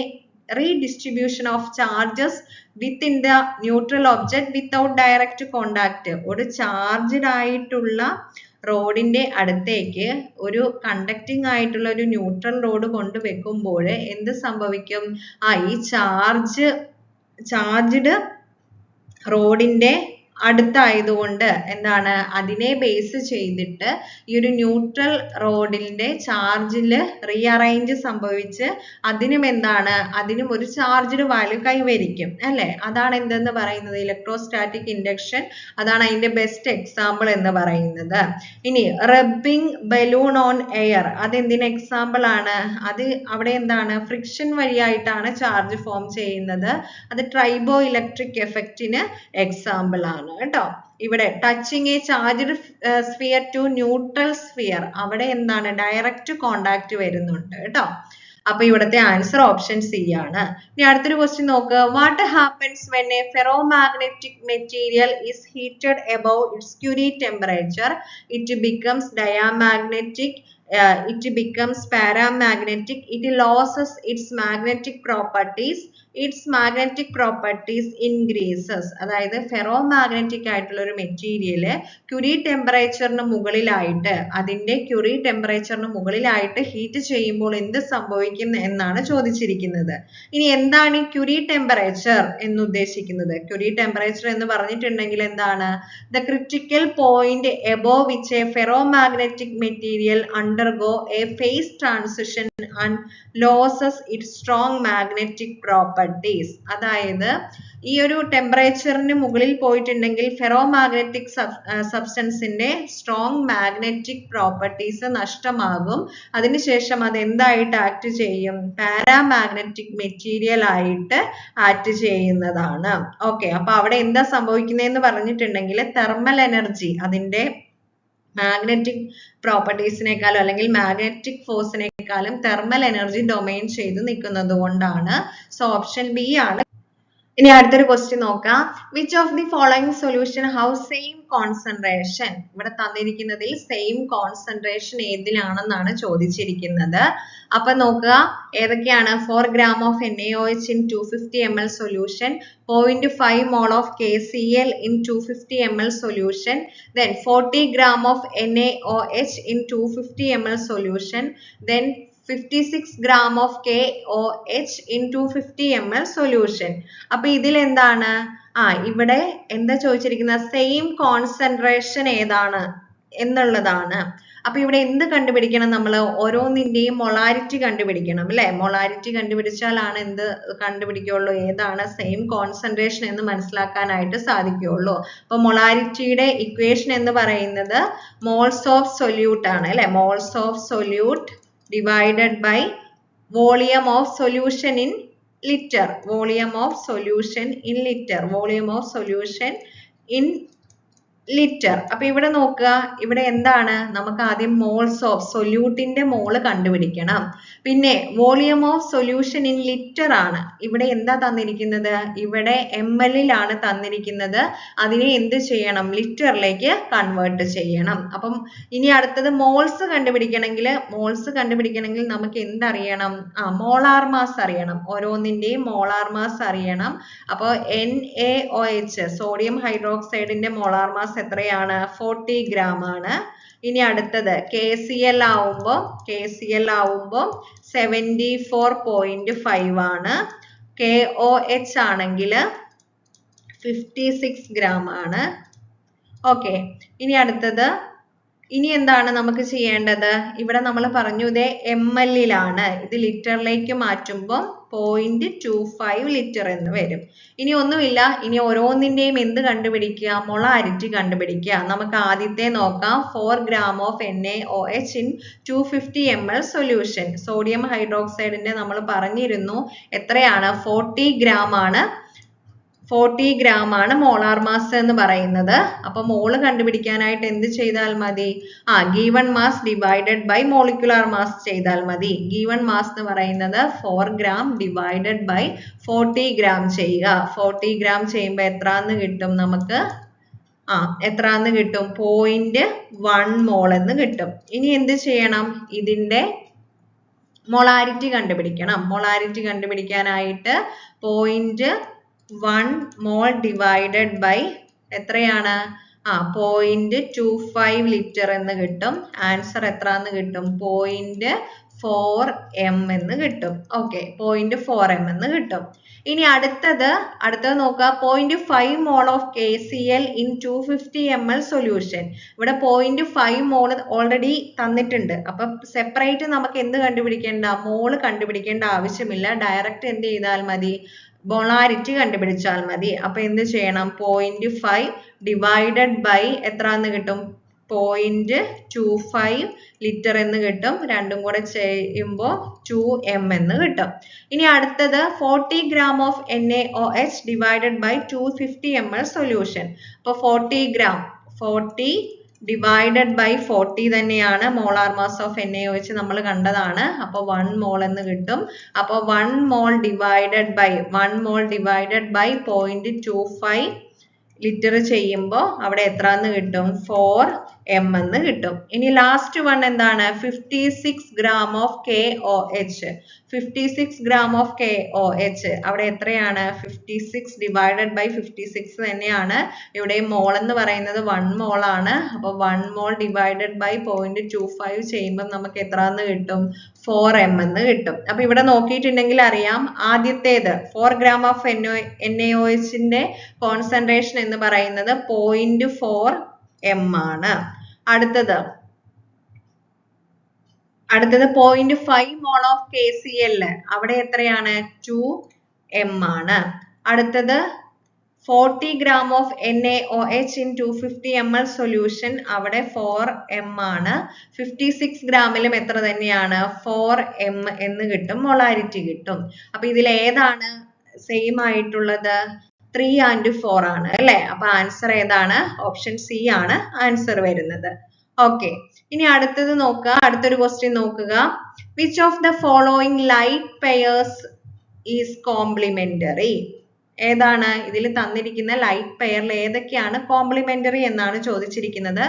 redistribution of charges within the neutral object without direct contact. ഒരു ചാർജ്ഡ് ആയിട്ടുള്ള റോഡിന്റെ അടുത്തേക്ക് ഒരു കണ്ടക്ടിങ് ആയിട്ടുള്ള ഒരു ന്യൂട്രൽ റോഡ് കൊണ്ടുവെക്കുമ്പോൾ എന്ത് സംഭവിക്കും, ഈ ചാർജ്ഡ് റോഡിന്റെ അടുത്തായതുകൊണ്ട് എന്താണ്, അതിനെ ബേസ് ചെയ്തിട്ട് ഈ ഒരു ന്യൂട്രൽ റോഡിന്റെ ചാർജിൽ റീഅറേഞ്ച് സംഭവിച്ച് അതിനും എന്താണ്, അതിനും ഒരു ചാർജ്ഡ് വാല്യൂ കൈവരിക്കും അല്ലെ. അതാണ് എന്തെന്ന് പറയുന്നത്, ഇലക്ട്രോസ്റ്റാറ്റിക് ഇൻഡക്ഷൻ. അതാണ് അതിന്റെ ബെസ്റ്റ് എക്സാമ്പിൾ എന്ന് പറയുന്നത്. ഇനി റബ്ബിംഗ് ബലൂൺ ഓൺ എയർ, അതെന്തിന് എക്സാമ്പിൾ ആണ്? അത് അവിടെ എന്താണ്, ഫ്രിക്ഷൻ വഴിയായിട്ടാണ് ചാർജ് ഫോം ചെയ്യുന്നത്. അത് ട്രൈബോ ഇലക്ട്രിക് എഫക്റ്റിന് എക്സാമ്പിൾ ആണ് കേട്ടോ. ഇവിടെ touching a charged sphere to neutral sphere, അവിടെ എന്താണ്, ഡയറക്റ്റ് കോണ്ടാക്ട് വരുന്നുണ്ട് കേട്ടോ. അപ്പൊ ഇവിടുത്തെ ആൻസർ ഓപ്ഷൻ സി ആണ്. ഇനി അടുത്തൊരു ക്വസ്റ്റ്യൻ നോക്കുക. What happens when A ferromagnetic material is heated above it's Curie temperature? It becomes diamagnetic, it becomes paramagnetic, it loses its magnetic properties, its magnetic properties increases. അതായത് ഫെറോമാഗ്നറ്റിക് ആയിട്ടുള്ള ഒരു മെറ്റീരിയൽ Curie ടെമ്പറേച്ചറിന് മുകളിലായിട്ട്, അതിന്റെ Curie ടെമ്പറേച്ചറിന് മുകളിലായിട്ട് ഹീറ്റ് ചെയ്യുമ്പോൾ എന്ത് സംഭവിക്കും എന്നാണ് ചോദിച്ചിരിക്കുന്നത്. ഇനി എന്താണ് ഈ Curie ടെമ്പറേച്ചർ എന്ന് ഉദ്ദേശിക്കുന്നത്? Curie ടെമ്പറേച്ചർ എന്ന് പറഞ്ഞിട്ടുണ്ടെങ്കിൽ എന്താണ്, the critical point above which a ferromagnetic material undergoes undergo a phase transition and loses its strong magnetic properties. അതായത് ഈ ഒരു ടെമ്പറേച്ചറിന് മുകളിൽ പോയിട്ടുണ്ടെങ്കിൽ ഫെറോ മാഗ്നറ്റിക് സബ്സ്റ്റൻസിന്റെ സ്ട്രോങ് മാഗ്നറ്റിക് പ്രോപ്പർട്ടീസ് നഷ്ടമാകും. അതിനുശേഷം അത് എന്തായിട്ട് ആക്ട് ചെയ്യും? പാരാമാഗ്നറ്റിക് മെറ്റീരിയൽ ആയിട്ട് ആക്ട് ചെയ്യുന്നതാണ്. ഓക്കെ, അപ്പൊ അവിടെ എന്താ സംഭവിക്കുന്നതെന്ന് പറഞ്ഞിട്ടുണ്ടെങ്കിൽ തെർമൽ എനർജി അതിന്റെ മാഗ്നറ്റിക് പ്രോപ്പർട്ടീസിനേക്കാളും അല്ലെങ്കിൽ മാഗ്നറ്റിക് ഫോഴ്സിനേക്കാളും തെർമൽ എനർജി ഡൊമൈൻ ചെയ്ത് നിൽക്കുന്നത് കൊണ്ടാണ്. സോ ഓപ്ഷൻ ബി ആണ്. ഇനി അടുത്തൊരു ക്വസ്റ്റ്യൻ നോക്കാം. Which of the following solution have same concentration? ഇവിടെ തന്നിരിക്കുന്നതിൽ സെയിം കോൺസെൻട്രേഷൻ ഏതിലാണെന്നാണ് ചോദിച്ചിരിക്കുന്നത്. അപ്പൊ നോക്കുക ഏതൊക്കെയാണ്? 4 gram of NaOH in 250 ml solution, 0.5 mol of KCl in 250 ml solution, then 40 gram of NaOH in 250 ml solution, then 56 gram of KOH in 250 ml solution. അപ്പൊ ഇതിൽ എന്താണ്? ഇവിടെ എന്താ ചോദിച്ചിരിക്കുന്നത്? സെയിം കോൺസെൻട്രേഷൻ ഏതാണ് എന്നുള്ളതാണ്. അപ്പൊ ഇവിടെ എന്ത് കണ്ടുപിടിക്കണം? നമ്മൾ ഓരോന്നിന്റെയും മൊളാരിറ്റി കണ്ടുപിടിക്കണം അല്ലെ? മൊളാരിറ്റി കണ്ടുപിടിച്ചാലാണ് എന്ത് കണ്ടുപിടിക്കുള്ളൂ? ഏതാണ് സെയിം കോൺസെൻട്രേഷൻ എന്ന് മനസ്സിലാക്കാനായിട്ട് സാധിക്കുള്ളൂ. അപ്പൊ മൊളാരിറ്റിയുടെ ഇക്വേഷൻ എന്ന് പറയുന്നത് മോൾസ് ഓഫ് സൊല്യൂട്ട് ആണ് അല്ലെ? Moles of solute divided by volume of solution in liter. Volume of solution in liter. Volume of solution in liter. അപ്പൊ ഇവിടെ നോക്കുക, ഇവിടെ എന്താണ്? നമുക്ക് ആദ്യം മോൾസ് ഓഫ് സൊല്യൂട്ടിന്റെ മോള് കണ്ടുപിടിക്കണം. പിന്നെ volume of solution in litre ആണ്. ഇവിടെ എന്താ തന്നിരിക്കുന്നത്? ഇവിടെ ml ലാണ് തന്നിരിക്കുന്നത്. അതിനെ എന്ത് ചെയ്യണം? ലിറ്ററിലേക്ക് കൺവേർട്ട് ചെയ്യണം. അപ്പം ഇനി അടുത്തത് മോൾസ് കണ്ടുപിടിക്കണമെങ്കിൽ നമുക്ക് എന്തറിയണം? മോളാർ മാസ് അറിയണം. ഓരോന്നിന്റെയും മോളാർ മാസ് അറിയണം. അപ്പോൾ NaOH സോഡിയം ഹൈഡ്രോക്സൈഡിന്റെ മോളാർ മാസ് എത്രയാണ്? 40 gram ആണ്. ഇനി അടുത്തത് KCl ആവുമ്പോൾ 74.5 ആണ്. KOH ആണെങ്കിൽ 56 gram ആണ്. ഓക്കെ, ഇനി അടുത്തത് ഇനി എന്താണ് നമുക്ക് ചെയ്യേണ്ടത്? ഇവിടെ നമ്മൾ പറഞ്ഞു ഇത് ml ലാണ്. ഇത് ലിറ്ററിലേക്ക് മാറ്റുമ്പോൾ 0.25 ലിറ്റർ എന്ന് വരും. ഇനി ഒന്നുമില്ല, ഇനി ഓരോന്നിന്റെയും എന്ത് കണ്ടുപിടിക്കുക? മൊളാരിറ്റി കണ്ടുപിടിക്കുക. നമുക്ക് ആദ്യത്തെ നോക്കാം. 4 gram of NaOH in 250 ml solution. Sodium ഹൈഡ്രോക്സൈഡിന്റെ നമ്മൾ പറഞ്ഞിരുന്നു എത്രയാണ്? 40 gram ആണ്. 40 gram ആണ് മോളാർ മാസ് എന്ന് പറയുന്നത്. അപ്പൊ മോള് കണ്ടുപിടിക്കാനായിട്ട് എന്ത് ചെയ്താൽ മതി? Given mass divided by molecular mass ചെയ്താൽ മതി. ഗീവൺ മാസ് എന്ന് പറയുന്നത് 4 gram ഡിവൈഡഡ് ബൈ 40 gram ചെയ്യുക. 40 gram ചെയ്യുമ്പോൾ എത്രാന്ന് കിട്ടും നമുക്ക്? എത്രാന്ന് കിട്ടും? 0.1 mol എന്ന് കിട്ടും. ഇനി എന്ത് ചെയ്യണം? ഇതിന്റെ മൊളാരിറ്റി കണ്ടുപിടിക്കണം. മൊളാരിറ്റി കണ്ടുപിടിക്കാനായിട്ട് 0.1 mol divided by എത്രയാണ്? 0.25 ലിറ്റർ എന്ന് കിട്ടും. ആൻസർ എത്രാന്ന് കിട്ടും? 0.4 m എന്ന് കിട്ടും. ഓക്കെ, 0.4 m എന്ന് കിട്ടും. ഇനി അടുത്തത് നോക്കുക. 0.5 mol of KCl in 250 ml solution. ഇവിടെ 0.5 mol ഓൾറെഡി തന്നിട്ടുണ്ട്. അപ്പൊ സെപ്പറേറ്റ് നമുക്ക് എന്ത് കണ്ടുപിടിക്കേണ്ട? മോള് കണ്ടുപിടിക്കേണ്ട ആവശ്യമില്ല. ഡയറക്റ്റ് എന്ത് ചെയ്താൽ മതി? മൊളാരിറ്റി കണ്ടുപിടിച്ചാൽ മതി. അപ്പൊ എന്ത് ചെയ്യണം? 0.5 ഡിവൈഡഡ് ബൈ എത്രാന്ന് കിട്ടും? 0.25 ലിറ്റർ എന്ന് കിട്ടും. രണ്ടും കൂടെ ചെയ്യുമ്പോൾ 2 m എന്ന് കിട്ടും. ഇനി അടുത്തത് 40 gram of NaOH divided by 250 ml solution. അപ്പൊ 40 divided by 40 തന്നെയാണ് മോളാർ മാസ് ഓഫ് NaOH നമ്മൾ കണ്ടതാണ്. അപ്പോൾ 1 mol എന്ന് കിട്ടും. അപ്പോൾ 1 mol divided by 0.25 ലിറ്റർ ചെയ്യുമ്പോൾ അവിടെ എത്രാന്ന് കിട്ടും? 4 m എന്ന് കിട്ടും. ഇനി ലാസ്റ്റ് വൺ എന്താണ്? 56 gram of KOH. 56 gram of KOH അവിടെ എത്രയാണ്? 56 divided by 56 തന്നെയാണ്. ഇവിടെ മോൾ എന്ന് പറയുന്നത് 1 mol ആണ്. അപ്പോൾ 1 mol divided by 0.25 ചെയ്യുമ്പോൾ നമുക്ക് എത്രാന്ന് കിട്ടും? 4 m എന്ന് കിട്ടും. അപ്പൊ ഇവിടെ നോക്കിയിട്ടുണ്ടെങ്കിൽ അറിയാം, ആദ്യത്തേത് 4 gram of NaOH ന്റെ കോൺസെൻട്രേഷൻ എന്ന് പറയുന്നത് 0.4 m ആണ്. അടുത്തത് അടുത്തത് 0.5 മോൾ ഓഫ് KCl, അവിടെ എത്രയാണ് 2m ആണ്. അടുത്തത് 40 gram of NaOH in 250 ml solution, അവിടെ 4m ആണ്. 56 ഗ്രാമിലും എത്ര തന്നെയാണ് 4m എന്ന് കിട്ടും, മൊളാരിറ്റി കിട്ടും. അപ്പൊ ഇതിൽ ഏതാണ് സെയിം ആയിട്ടുള്ളത്? 3 and 4 ആണ് അല്ലെ? അപ്പൊ ആൻസർ ഏതാണ്? ഓപ്ഷൻ സി ആണ് ആൻസർ വരുന്നത്. ഓക്കെ, ഇനി അടുത്തത് നോക്കുക. അടുത്തൊരു ക്വസ്റ്റ്യൻ നോക്കുക. Which of the following light pairs is complementary? ഏതാണ് ഇതിൽ തന്നിരിക്കുന്ന ലൈറ്റ് പെയറിൽ ഏതൊക്കെയാണ് കോംപ്ലിമെന്ററി എന്നാണ് ചോദിച്ചിരിക്കുന്നത്.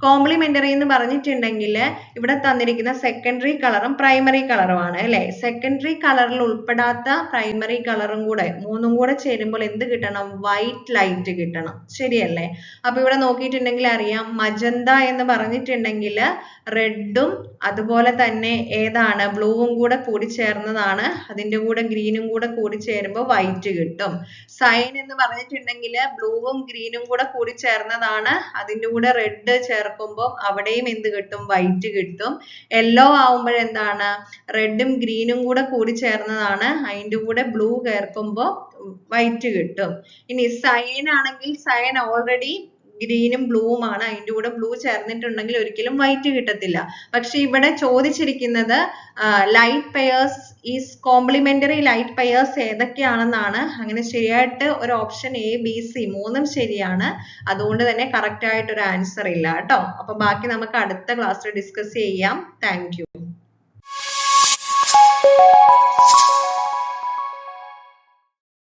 കോംപ്ലിമെന്ററി എന്ന് പറഞ്ഞിട്ടുണ്ടെങ്കിൽ ഇവിടെ തന്നിരിക്കുന്ന സെക്കൻഡറി കളറും പ്രൈമറി കളറുമാണ് അല്ലെ? സെക്കൻഡറി കളറിൽ ഉൾപ്പെടാത്ത പ്രൈമറി കളറും കൂടെ മൂന്നും കൂടെ ചേരുമ്പോൾ എന്ത് കിട്ടണം? വൈറ്റ് ലൈറ്റ് കിട്ടണം, ശരിയല്ലേ? അപ്പൊ ഇവിടെ നോക്കിയിട്ടുണ്ടെങ്കിൽ അറിയാം, മജന്ത എന്ന് പറഞ്ഞിട്ടുണ്ടെങ്കിൽ റെഡും അതുപോലെ തന്നെ ഏതാണ് ബ്ലൂവും കൂടെ കൂടി ചേർന്നതാണ്, അതിന്റെ കൂടെ ഗ്രീനും കൂടെ കൂടി ചേരുമ്പോൾ വൈറ്റ് കിട്ടും. സൈൻ എന്ന് പറഞ്ഞിട്ടുണ്ടെങ്കിൽ ബ്ലൂവും ഗ്രീനും കൂടെ കൂടി ചേർന്നതാണ്, അതിന്റെ കൂടെ റെഡ് ചേർക്കുമ്പോൾ അവിടെയും എന്ത് കിട്ടും? വൈറ്റ് കിട്ടും. യെല്ലോ ആവുമ്പോഴെന്താണ്? റെഡും ഗ്രീനും കൂടെ കൂടി ചേർന്നതാണ്, അതിന്റെ കൂടെ ബ്ലൂ ചേർക്കുമ്പോൾ വൈറ്റ് കിട്ടും. ഇനി സൈൻ ആണെങ്കിൽ സൈൻ ഓൾറെഡി ഗ്രീനും ബ്ലൂവും ആണ്, അതിന്റെ കൂടെ ബ്ലൂ ചേർന്നിട്ടുണ്ടെങ്കിൽ ഒരിക്കലും വൈറ്റ് കിട്ടത്തില്ല. പക്ഷെ ഇവിടെ ചോദിച്ചിരിക്കുന്നത് light pairs is complementary light pairs ഏതൊക്കെയാണെന്നാണ്. അങ്ങനെ ശരിയായിട്ട് ഒരു ഓപ്ഷൻ എ ബി സി മൂന്നും ശരിയാണ്, അതുകൊണ്ട് തന്നെ കറക്റ്റ് ആയിട്ട് ഒരു ആൻസർ ഇല്ല കേട്ടോ. അപ്പൊ ബാക്കി നമുക്ക് അടുത്ത ക്ലാസ്സിൽ ഡിസ്കസ് ചെയ്യാം. Thank you.